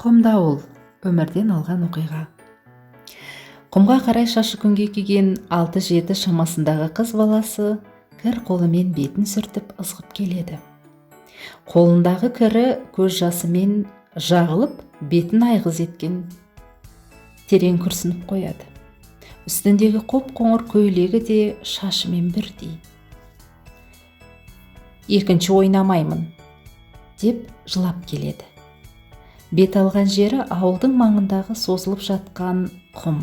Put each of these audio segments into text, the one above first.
Құмда ол өмірден алған оқиға. Құмға қарай шашы күнге киген 6-7 шамасындағы қыз баласы кір қолымен бетін сүртіп ызғып келеді. Қолындағы кірі көз жасымен жағылып, бетін айғыз еткен терең күрсініп қояды. Үстіндегі қоңыр көйлегі де шашымен бірдей. Екінші ойнамаймын, деп жылап келеді. Бет алған жері ауылдың маңындағы созылып жатқан құм.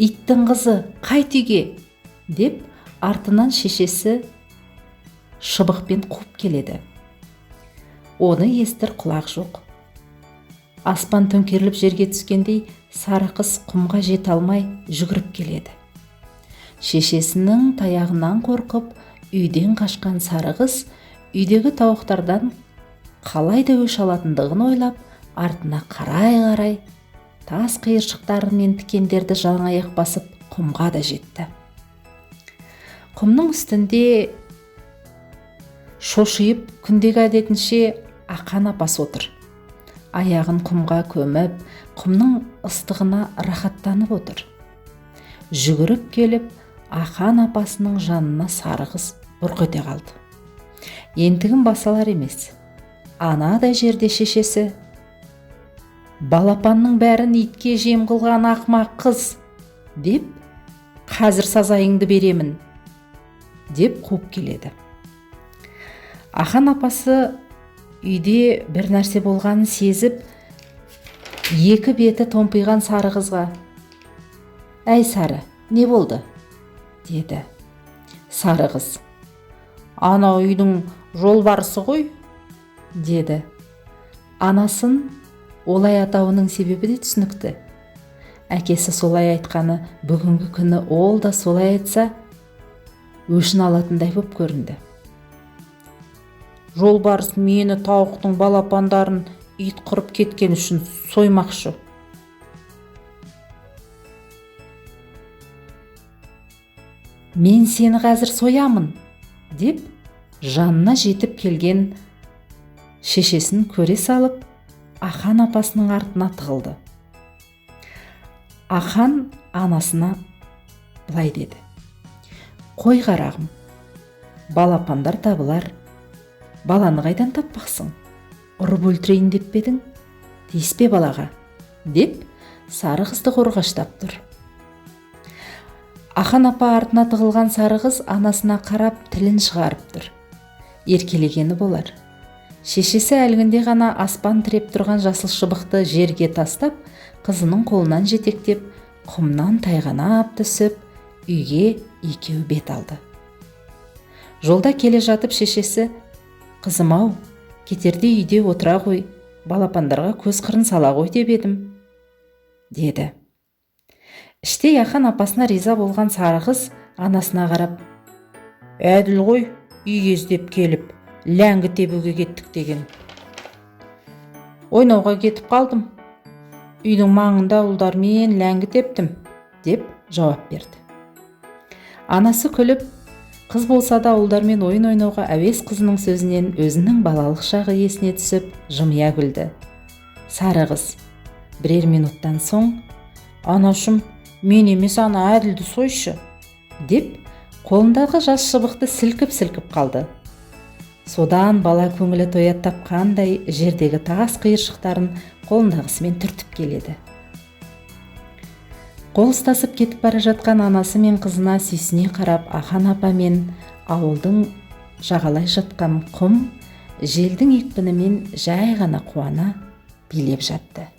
Иттің қызы, қайт үйге, деп артынан шешесі шыбықпен қуып келеді. Оны естір құлақ жоқ. Аспан төңкеріліп жерге түскендей, сары қыз құмға жете алмай жүгіріп келеді. Шешесінің таяғынан қорқып, үйден қашқан сары қыз үйдегі тауықтардан қалай да өш алатындығын ойлап, артына қарай тас қиыршықтары мен тікендерді жалаңаяқ басып құмға да жетті. Құмның үстінде шошиып күндегі әдетінше Ақан апасы отыр. Аяғын құмға көміп, құмның ыстығына рахаттанып отыр. Жүгіріп келіп, Ақан апасының жанына сары қыз бұрқ ете қалды. Ентігін басалар емес. Анадай жерде шешесі: балапанның бәрін итке жем қылған ақымақ қыз, деп қазір сазайыңды беремін, деп қуып келеді. Ақан апасы үйде бір нәрсе болғанын сезіп, екі беті томпиған сары қызға: әй сары, не болды? Деді. Сары қыз: ана үйдің жолбарысы ғой, деді. Анасын олай атауының себебі де түсінікті. Әкесі солай айтқаны бүгінгі күні ол да солай айтса, өшін алатындай боп көрінді. Жолбарыс мені тауықтың балапандарын ит қырып кеткен үшін соймақшы. Мен сені қазір соямын, деп жанына жетіп келген шешесін көре салып, Ақан апасының артына тығылды. Ақан анасына былай деді: қой қарағым, балапандар табылар, баланы қайдан таппақсың? Ұрып өлтірейін деп пе едің? Тиіспе балаға, деп сары қызды қорғаштап тұр. Ақан апа артына тығылған сары қыз анасына қарап тілін шығарып тұр. Еркелегені болар. Шешесі әлгінде ғана аспан тіреп тұрған жасыл шыбықты жерге тастап, қызының қолынан жетектеп, құмнан тайғанап түсіп, үйге екеу бет алды. Жолда келе жатып шешесі: қызым-ау, кетерде үйде отыра ғой, балапандарға көз қырын сала ғой деп едім, деді. Іштей Ақан апасына риза болған сары қыз анасына қарап: әділ ғой, үй кездеп келіп, ләңгі тебуге кеттік деген. Ойнауға кетіп қалдым. Үйдің маңында ұлдармен ләңгі тептім, деп жауап берді. Анасы күліп, қыз болса да ұлдармен ойын ойнауға әуес қызының сөзінен өзінің балалық шағы есіне түсіп, жымия күлді. Сары қыз бірер минуттан соң: анашым, мен емес, ана әділді сойшы, деп қолындағы жас шыбықты сілкіп қалды. Содан бала көңілі тоя тапқандай жердегі тас қиыршықтарын қолындағысымен түртіп келеді. Қол ұстасып кетіп бара жатқан анасы мен қызына сүйсіне қарап, Ақан апа мен ауылдың жағалай жатқан құм желдің екпінімен жай ғана қуана билеп жатты.